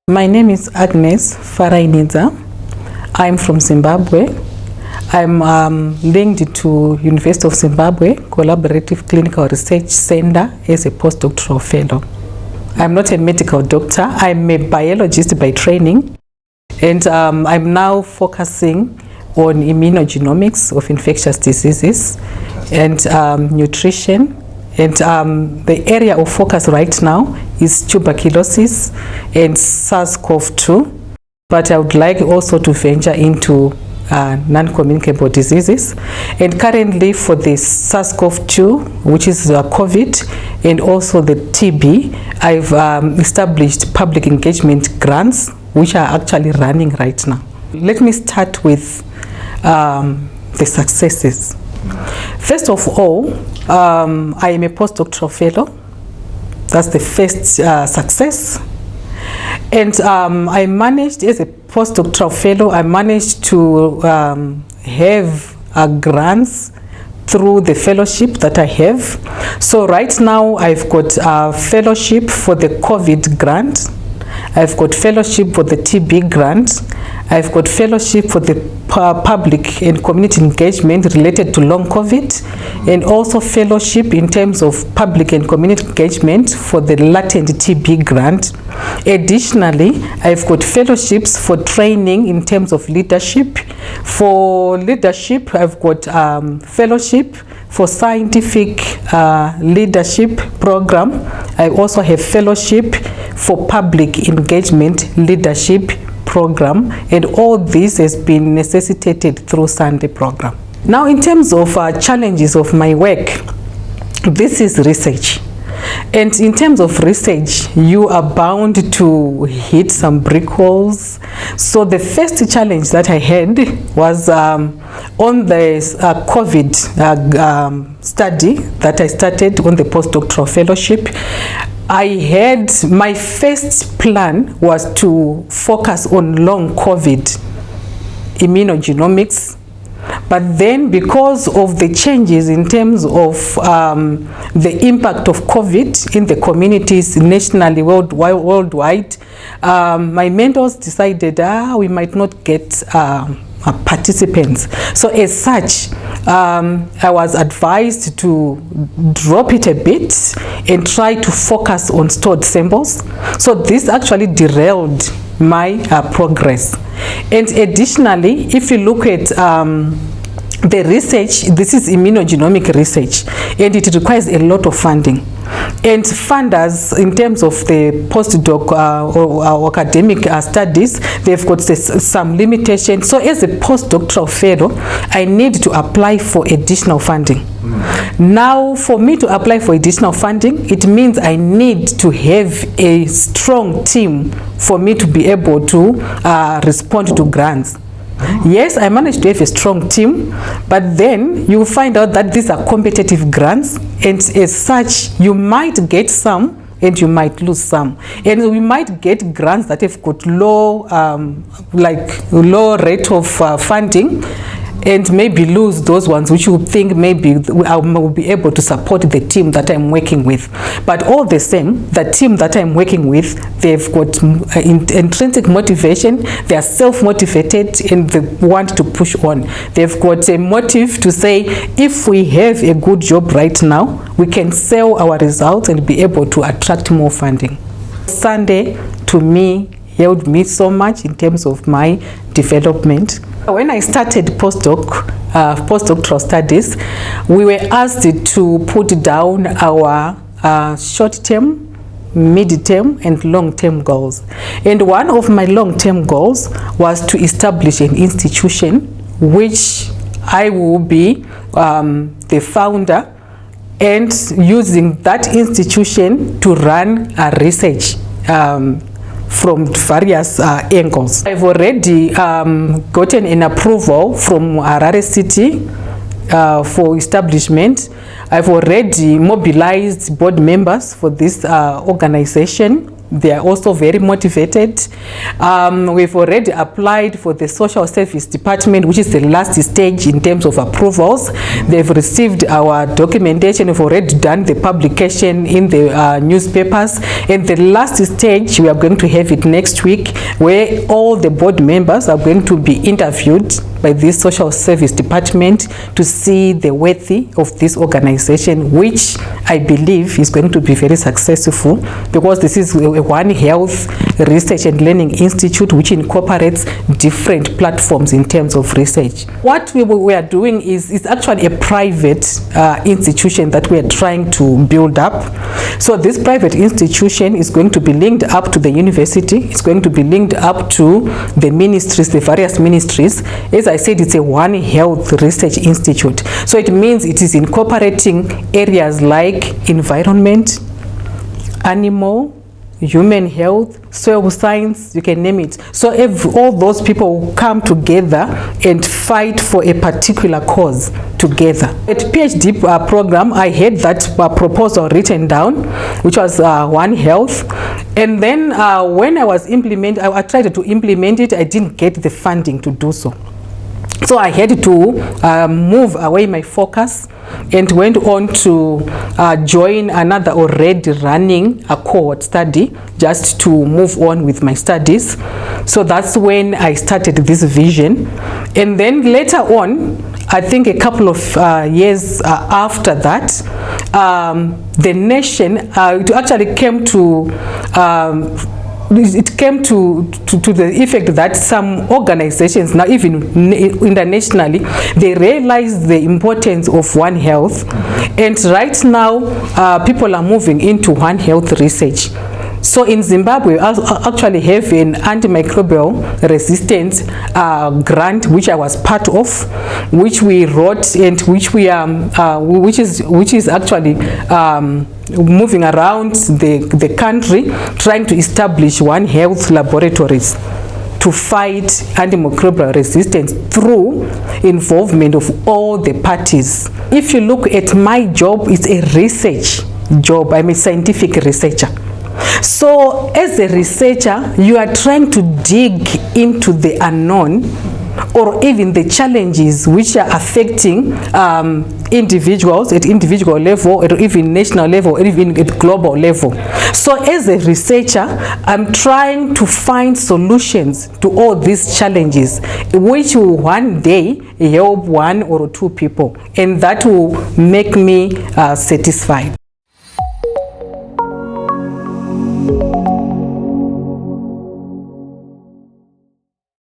My name is Agness Farai Nhidza. I'm from Zimbabwe. I'm linked to University of Zimbabwe Collaborative Clinical Research Center as a postdoctoral fellow. I'm not a medical doctor. I'm a biologist by training, and I'm now focusing on immunogenomics of infectious diseases and nutrition. And the area of focus right now is tuberculosis and SARS-CoV-2. But I would like also to venture into non-communicable diseases. And currently for the SARS-CoV-2, which is COVID, and also the TB, I've established public engagement grants, which are actually running right now. Let me start with the successes. First of all, I am a postdoctoral fellow. That's the first success. And I managed, as a postdoctoral fellow, I managed to have grants through the fellowship that I have. So right now I've got a fellowship for the COVID grant. I've got fellowship for the TB grant. I've got fellowship for the public and community engagement related to long COVID, and also fellowship in terms of public and community engagement for the latent TB grant. Additionally, I've got fellowships for training in terms of leadership. For leadership, I've got fellowship for scientific leadership program. I also have fellowship for public engagement leadership program, and all this has been necessitated through SANTHE program. Now, in terms of challenges of my work, this is research. And in terms of research, you are bound to hit some brick walls. So the first challenge that I had was on the COVID study that I started on the postdoctoral fellowship. I had, my first plan was to focus on long COVID immunogenomics. But then, because of the changes in terms of the impact of COVID in the communities nationally, worldwide, my mentors decided we might not get participants. So as such, I was advised to drop it a bit and try to focus on stored samples. So this actually derailed my progress. And additionally, if you look at the research, this is immunogenomic research, and it requires a lot of funding. And funders, in terms of the postdoc or academic studies, they've got some limitations. So as a postdoctoral fellow, I need to apply for additional funding. Now, for me to apply for additional funding, it means I need to have a strong team for me to be able to respond to grants. Yes, I managed to have a strong team, but then you find out that these are competitive grants, and as such, you might get some and you might lose some. And we might get grants that have got low, low rate of funding, and maybe lose those ones which you think maybe I will be able to support the team that I'm working with. But all the same, the team that I'm working with, they've got intrinsic motivation, they are self-motivated, and they want to push on. They've got a motive to say, if we have a good job right now, we can sell our results and be able to attract more funding. SANTHE, to me, helped me so much in terms of my development. When I started postdoctoral studies, we were asked to put down our short-term, mid-term, and long-term goals. And one of my long-term goals was to establish an institution which I will be the founder, and using that institution to run a research from various angles. I've already gotten an approval from Harare City for establishment. I've already mobilized board members for this organization. They are also very motivated. We've already applied for the social service department, which is the last stage in terms of approvals. They've received our documentation. We've already done the publication in the newspapers. And the last stage, we are going to have it next week, where all the board members are going to be interviewed by this social service department to see the worthy of this organization, which I believe is going to be very successful, because this is a One Health Research and Learning Institute which incorporates different platforms in terms of research. What we are doing is actually a private institution that we are trying to build up. So this private institution is going to be linked up to the university. It's going to be linked up to the ministries, the various ministries. As I said, it's a One Health Research Institute. So it means it is incorporating areas like environment, animal, human health, soil science, you can name it. So all those people come together and fight for a particular cause together. At PhD program, I had that proposal written down, which was One Health. And then when I tried to implement it, I didn't get the funding to do so. So I had to move away my focus and went on to join another already running a cohort study just to move on with my studies. So that's when I started this vision. And then later on, I think a couple of years after that, the nation, it actually came to the effect that some organizations, now even internationally, they realize the importance of One Health. And right now, people are moving into One Health research. So in Zimbabwe, we actually have an antimicrobial resistance grant, which I was part of, which we wrote and which we which is actually moving around the country, trying to establish One Health laboratories to fight antimicrobial resistance through involvement of all the parties. If you look at my job, it's a research job. I'm a scientific researcher. So as a researcher, you are trying to dig into the unknown, or even the challenges which are affecting individuals at individual level, or even national level, or even at global level. So as a researcher, I'm trying to find solutions to all these challenges, which will one day help one or two people, and that will make me satisfied.